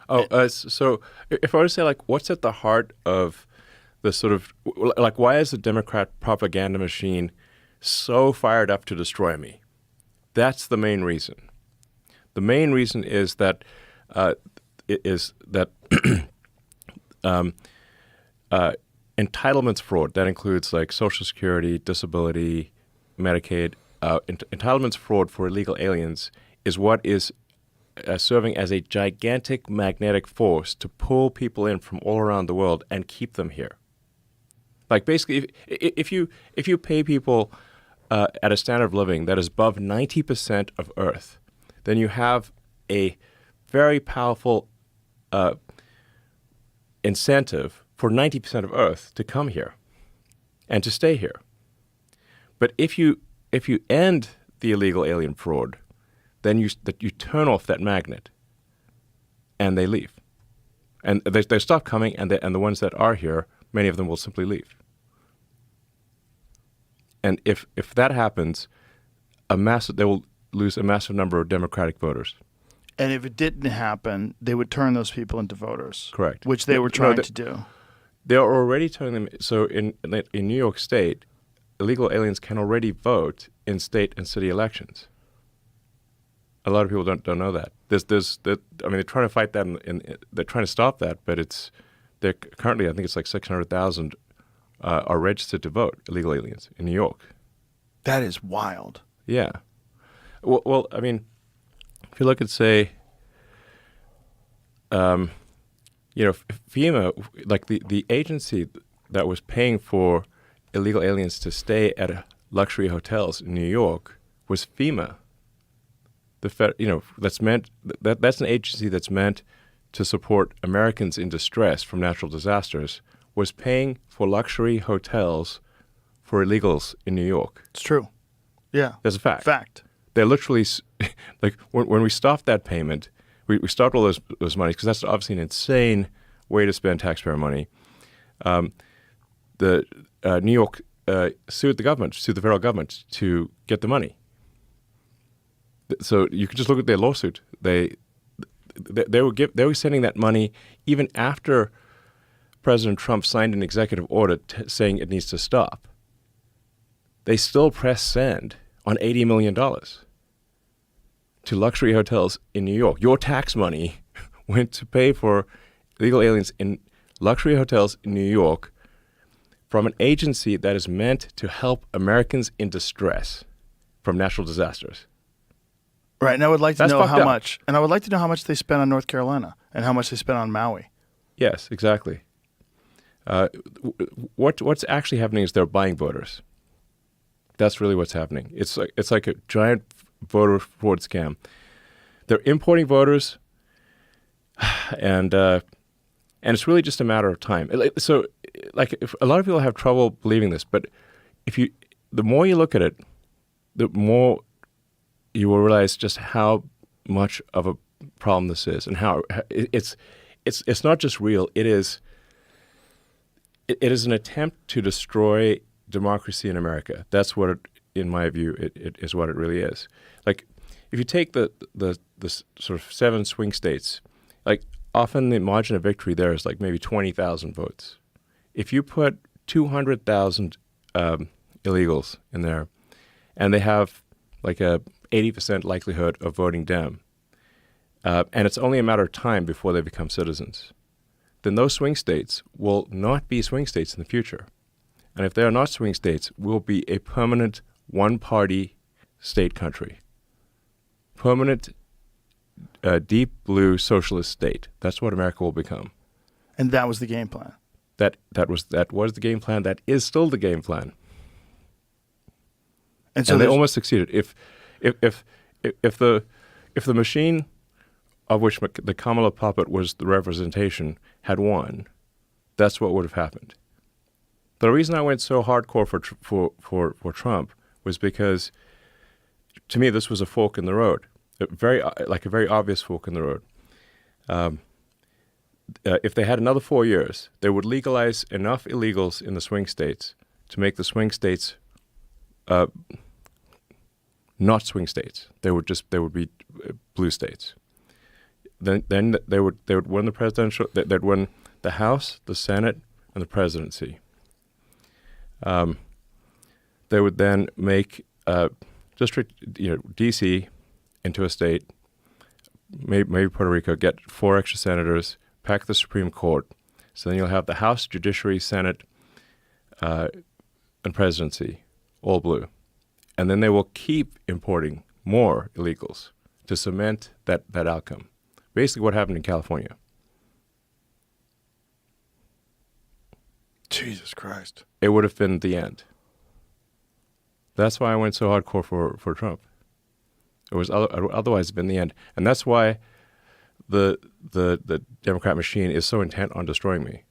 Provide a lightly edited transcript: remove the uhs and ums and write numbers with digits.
So if I were to say, like, what's at the heart of the sort of, like, why is the Democrat propaganda machine so fired up to destroy me? That's the main reason. The main reason is that um, entitlements fraud. That includes like Social Security, disability, Medicaid. Entitlements fraud for illegal aliens is what is serving as a gigantic magnetic force to pull people in from all around the world and keep them here. Like basically, if you pay people at a standard of living that is above 90% of Earth, then you have a very powerful incentive for 90% of Earth to come here and to stay here. But if you end the illegal alien fraud, then you turn off that magnet, and they leave, and they stop coming, and the ones that are here, many of them will simply leave. And if that happens, they will lose a massive number of Democratic voters. And if it didn't happen, they would turn those people into voters. Correct. Which they were trying to do. They're already turning them. So in New York State, illegal aliens can already vote in state and city elections. A lot of people don't know that. They're trying to fight that, and they're trying to stop that, but they're currently, I think it's like 600,000 are registered to vote, illegal aliens in New York. That is wild. Yeah. Well, I mean, if you look at, say, FEMA, like the agency that was paying for illegal aliens to stay at luxury hotels in New York was FEMA. That's an agency that's meant to support Americans in distress from natural disasters, was paying for luxury hotels for illegals in New York. It's true. Yeah. That's a fact. Fact. They're literally, like, when we stopped that payment, we stopped all those monies, because that's obviously an insane way to spend taxpayer money. New York sued the federal government to get the money. So you could just look at their lawsuit. They were sending that money even after President Trump signed an executive order saying it needs to stop. They still press send on $80 million to luxury hotels in New York. Your tax money went to pay for illegal aliens in luxury hotels in New York from an agency that is meant to help Americans in distress from natural disasters. Right, and I would like to That's know fucked how up. much, and I would like to know how much they spent on North Carolina and how much they spent on Maui. Yes, exactly. What's actually happening is they're buying voters. That's really what's happening. It's like a giant voter fraud scam. They're importing voters, and it's really just a matter of time. So, like, a lot of people have trouble believing this, but the more you look at it, the more you will realize just how much of a problem this is, and how it's not just real. It is an attempt to destroy democracy in America. That's what, in my view, it is what it really is. Like, if you take the sort of 7 swing states, like, often the margin of victory there is like maybe 20,000 votes. If you put 200,000 illegals in there, and they have like a 80% likelihood of voting Dem, and it's only a matter of time before they become citizens, then those swing states will not be swing states in the future. And if they are not swing states, we'll be a permanent one-party state country. Permanent, deep blue socialist state. That's what America will become. And that was the game plan. That was the game plan. That is still the game plan. And so they almost succeeded. If the machine of which the Kamala puppet was the representation had won, that's what would have happened. The reason I went so hardcore for Trump was because, to me, this was a fork in the road, a very obvious fork in the road. If they had another 4 years, they would legalize enough illegals in the swing states to make the swing states not swing states. They would be blue states. then they would win the presidential. They'd win the House, the Senate, and the presidency. They would then make district, D.C. into a state, maybe Puerto Rico, get 4 extra senators, pack the Supreme Court. So then you'll have the House, Judiciary, Senate, and presidency, all blue. And then they will keep importing more illegals to cement that outcome. Basically what happened in California. Jesus Christ. It would have been the end. That's why I went so hardcore for Trump. It was otherwise been the end. And that's why the Democrat machine is so intent on destroying me.